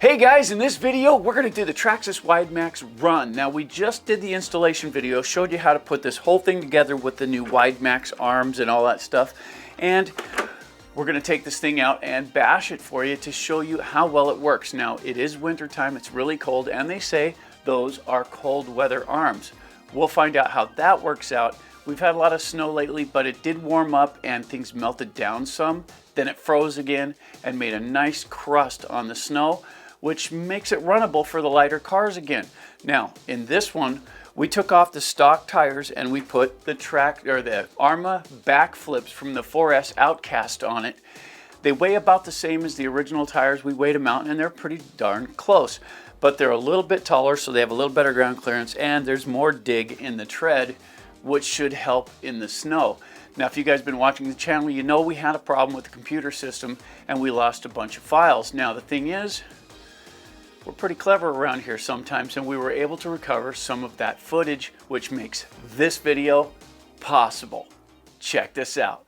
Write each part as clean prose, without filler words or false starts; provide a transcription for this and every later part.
Hey guys, in this video we're going to do the Traxxas WideMaxx Run. Now we just did the installation video, showed you how to put this whole thing together with the new WideMaxx arms and all that stuff. And we're going to take this thing out and bash it for you to show you how well it works. Now it is winter time, it's really cold, and they say those are cold weather arms. We'll find out how that works out. We've had a lot of snow lately, but it did warm up and things melted down some. Then it froze again and made a nice crust on the snow, which makes it runnable for the lighter cars again. Now, in this one, we took off the stock tires and we put the Arma back flips from the 4S Outcast on it. They weigh about the same as the original tires. We weighed them out and they're pretty darn close, but they're a little bit taller, so they have a little better ground clearance, and there's more dig in the tread, which should help in the snow. Now, if you guys have been watching the channel, you know we had a problem with the computer system and we lost a bunch of files. Now, the thing is, we're pretty clever around here sometimes, and we were able to recover some of that footage, which makes this video possible. Check this out.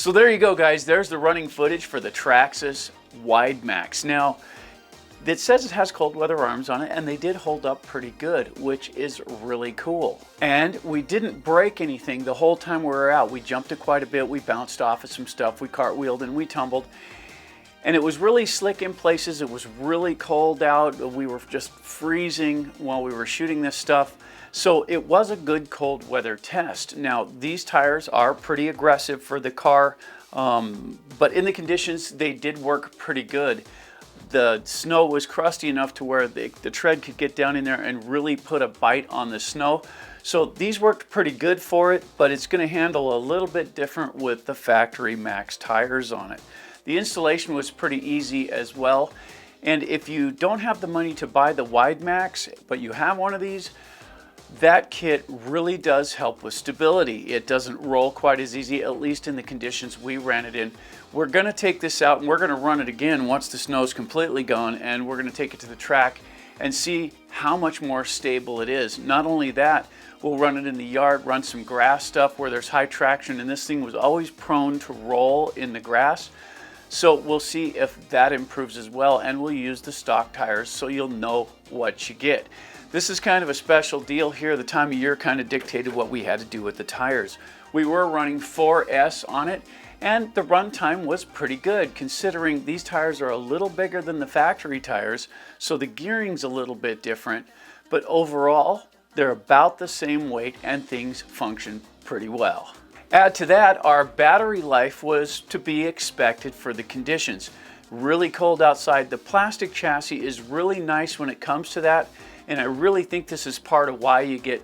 So there you go, guys. There's the running footage for the Traxxas WideMaxx. Now, it says it has cold weather arms on it, and they did hold up pretty good, which is really cool. And we didn't break anything the whole time we were out. We jumped it quite a bit. We bounced off of some stuff. We cartwheeled and we tumbled. And it was really slick in places. It was really cold out. We were just freezing while we were shooting this stuff. So it was a good cold weather test. Now, these tires are pretty aggressive for the car, but in the conditions, they did work pretty good. The snow was crusty enough to where the tread could get down in there and really put a bite on the snow. So these worked pretty good for it, but it's going to handle a little bit different with the factory max tires on it. The installation was pretty easy as well. And if you don't have the money to buy the WideMaxx, but you have one of these, that kit really does help with stability. It doesn't roll quite as easy, at least in the conditions we ran it in. We're going to take this out and we're going to run it again once the snow's completely gone, and we're going to take it to the track and see how much more stable it is. Not only that, we'll run it in the yard, run some grass stuff where there's high traction, and this thing was always prone to roll in the grass. So we'll see if that improves as well, and we'll use the stock tires so you'll know what you get. This is kind of a special deal here. The time of year kind of dictated what we had to do with the tires. We were running 4S on it, and the run time was pretty good considering these tires are a little bigger than the factory tires, so the gearing's a little bit different, but overall they're about the same weight and things function pretty well. Add to that, our battery life was to be expected for the conditions. Really cold outside. The plastic chassis is really nice when it comes to that, and I really think this is part of why you get,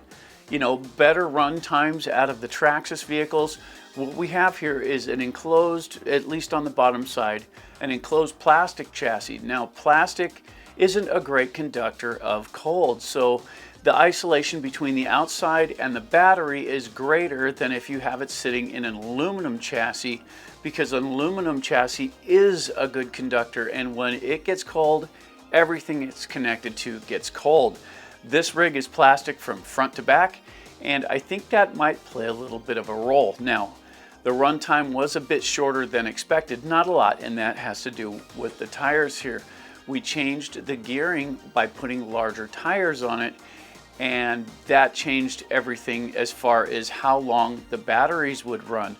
better run times out of the Traxxas vehicles. What we have here is an enclosed, at least on the bottom side, an enclosed plastic chassis. Now, plastic isn't a great conductor of cold, so the isolation between the outside and the battery is greater than if you have it sitting in an aluminum chassis, because an aluminum chassis is a good conductor, and when it gets cold, everything it's connected to gets cold. This rig is plastic from front to back, and I think that might play a little bit of a role. Now, the run time was a bit shorter than expected, not a lot, and that has to do with the tires here. We changed the gearing by putting larger tires on it, and that changed everything as far as how long the batteries would run.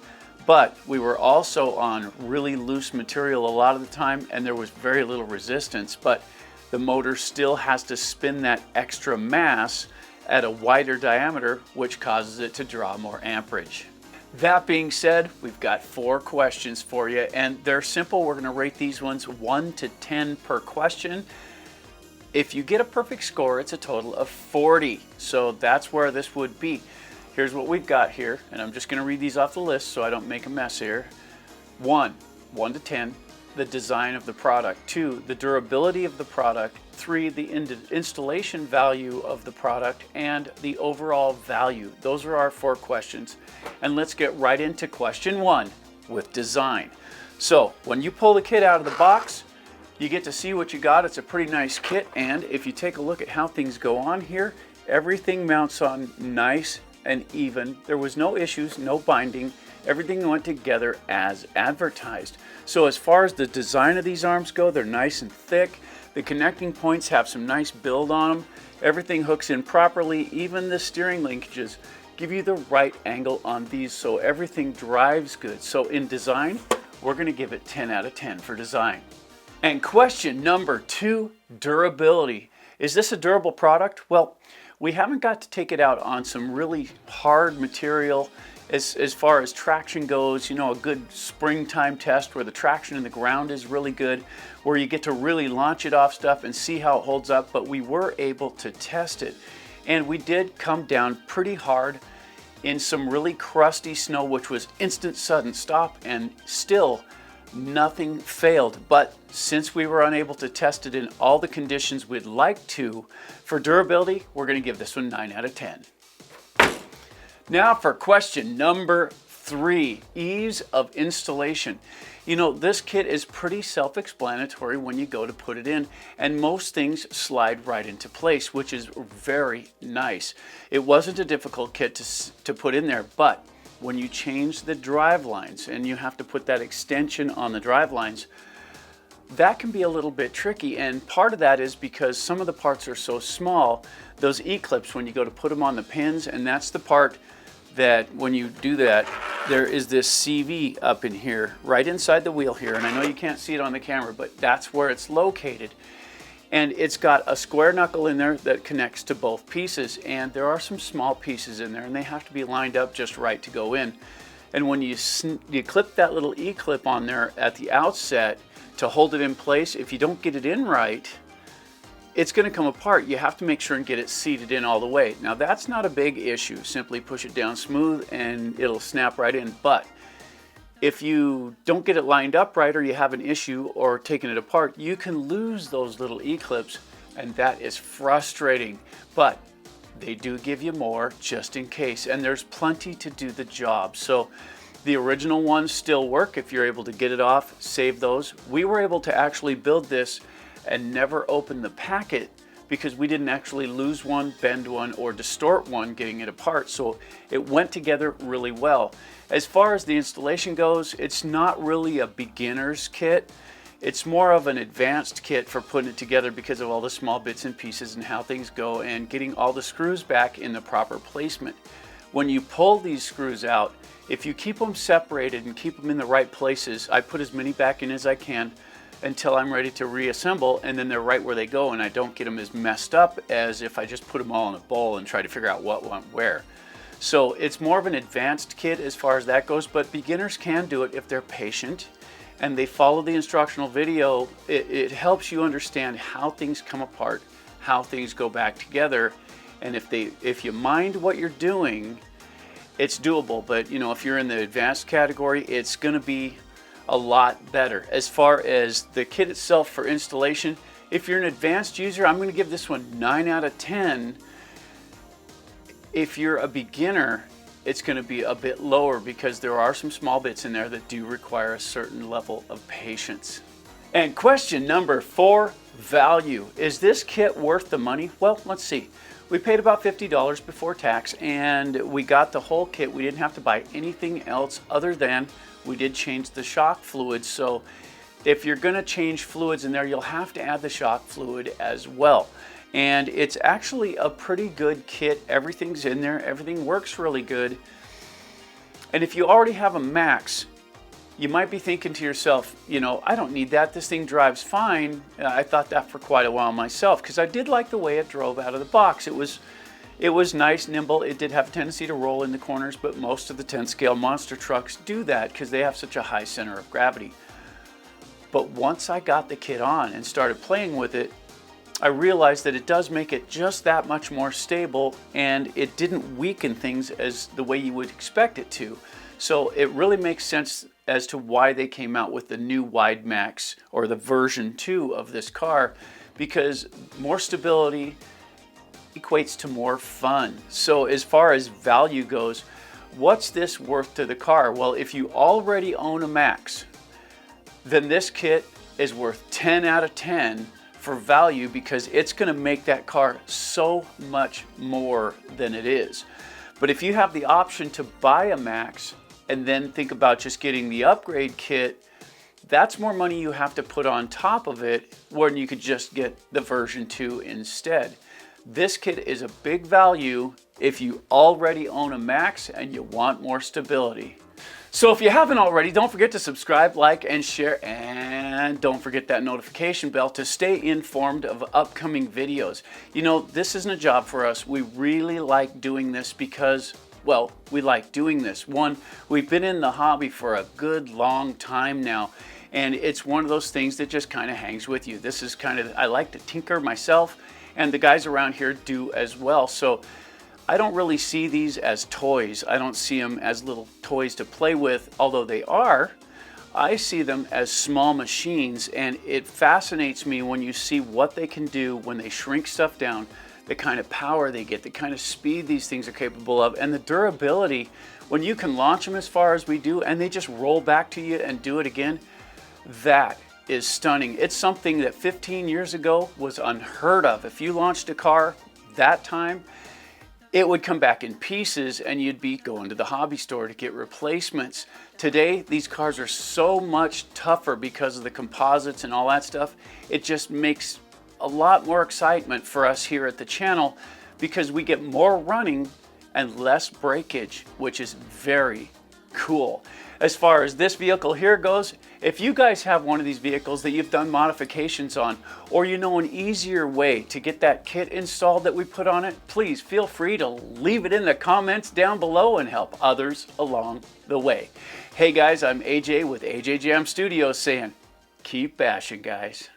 But we were also on really loose material a lot of the time, and there was very little resistance, but the motor still has to spin that extra mass at a wider diameter, which causes it to draw more amperage. That being said, we've got 4 questions for you, and they're simple. We're going to rate these ones 1 to 10 per question. If you get a perfect score, it's a total of 40. So that's where this would be. Here's what we've got here, and I'm just going to read these off the list so I don't make a mess here. 1 to 10, the design of the product. 2, the durability of the product. 3, the installation value of the product, and the overall value. Those are our 4 questions. And let's get right into question 1 with design. So when you pull the kit out of the box, you get to see what you got. It's a pretty nice kit, and if you take a look at how things go on here, everything mounts on nice and even. There was no issues, no binding. Everything went together as advertised. So as far as the design of these arms go, they're nice and thick. The connecting points have some nice build on them. Everything hooks in properly. Even the steering linkages give you the right angle on these, so everything drives good. So in design, we're going to give it 10 out of 10 for design. And question number 2, durability. Is this a durable product? Well, we haven't got to take it out on some really hard material as far as traction goes. A good springtime test where the traction in the ground is really good, where you get to really launch it off stuff and see how it holds up, but we were able to test it. And we did come down pretty hard in some really crusty snow, which was instant sudden stop, and still nothing failed. But since we were unable to test it in all the conditions we'd like to, for durability, we're going to give this one 9 out of 10. Now for question number 3, ease of installation. This kit is pretty self-explanatory when you go to put it in, and most things slide right into place, which is very nice. It wasn't a difficult kit to put in there, but when you change the drive lines and you have to put that extension on the drive lines, that can be a little bit tricky. And part of that is because some of the parts are so small, those E-clips, when you go to put them on the pins, and that's the part that when you do that, there is this CV up in here, right inside the wheel here. And I know you can't see it on the camera, but that's where it's located. And it's got a square knuckle in there that connects to both pieces. And there are some small pieces in there, and they have to be lined up just right to go in. And when you clip that little E-clip on there at the outset to hold it in place, if you don't get it in right, it's going to come apart. You have to make sure and get it seated in all the way. Now that's not a big issue. Simply push it down smooth and it'll snap right in. But if you don't get it lined up right, or you have an issue or taking it apart, you can lose those little E-clips, and that is frustrating. But they do give you more just in case, and there's plenty to do the job. So the original ones still work. If you're able to get it off, save those. We were able to actually build this and never open the packet because we didn't actually lose one, bend one, or distort one getting it apart. So it went together really well. As far as the installation goes, it's not really a beginner's kit. It's more of an advanced kit for putting it together because of all the small bits and pieces and how things go and getting all the screws back in the proper placement. When you pull these screws out, if you keep them separated and keep them in the right places, I put as many back in as I can until I'm ready to reassemble, and then they're right where they go, and I don't get them as messed up as if I just put them all in a bowl and try to figure out what went where. So it's more of an advanced kit as far as that goes, but beginners can do it if they're patient and they follow the instructional video. It helps you understand how things come apart, how things go back together, and if you mind what you're doing, it's doable. But you know, if you're in the advanced category, it's going to be a lot better. As far as the kit itself for installation, if you're an advanced user, I'm going to give this one 9 out of 10. If you're a beginner, it's going to be a bit lower because there are some small bits in there that do require a certain level of patience. And question number 4, value. Is this kit worth the money? Well, let's see. We paid about $50 before tax, and we got the whole kit. We didn't have to buy anything else other than we did change the shock fluid. So if you're going to change fluids in there, you'll have to add the shock fluid as well. And it's actually a pretty good kit. Everything's in there. Everything works really good. And if you already have a Max, you might be thinking to yourself, you know, I don't need that. This thing drives fine. I thought that for quite a while myself because I did like the way it drove out of the box. It was nice, nimble. It did have a tendency to roll in the corners, but most of the 10 scale monster trucks do that because they have such a high center of gravity. But once I got the kit on and started playing with it, I realized that it does make it just that much more stable, and it didn't weaken things as the way you would expect it to. So it really makes sense as to why they came out with the new WideMaxx, or the version 2 of this car, because more stability equates to more fun. So as far as value goes, what's this worth to the car? Well, if you already own a Max, then this kit is worth 10 out of 10 for value because it's going to make that car so much more than it is. But if you have the option to buy a Max and then think about just getting the upgrade kit, that's more money you have to put on top of it when you could just get the version 2 instead. This kit is a big value if you already own a Max and you want more stability. So if you haven't already, don't forget to subscribe, like, and share, and don't forget that notification bell to stay informed of upcoming videos. You know, this isn't a job for us. We really like doing this because, well, we like doing this. One, we've been in the hobby for a good long time now, and it's one of those things that just kind of hangs with you. This is kind of, I like to tinker myself, and the guys around here do as well. So I don't really see these as toys. I don't see them as little toys to play with, although they are. I see them as small machines, and it fascinates me when you see what they can do when they shrink stuff down, the kind of power they get, the kind of speed these things are capable of, and the durability. When you can launch them as far as we do, and they just roll back to you and do it again, that is stunning. It's something that 15 years ago was unheard of. If you launched a car that time, it would come back in pieces and you'd be going to the hobby store to get replacements. Today, these cars are so much tougher because of the composites and all that stuff. It just makes a lot more excitement for us here at the channel because we get more running and less breakage, which is very cool. As far as this vehicle here goes, if you guys have one of these vehicles that you've done modifications on, or you know an easier way to get that kit installed that we put on it, please feel free to leave it in the comments down below and help others along the way. Hey guys, I'm AJ with AJ Jam Studios saying, keep bashing guys.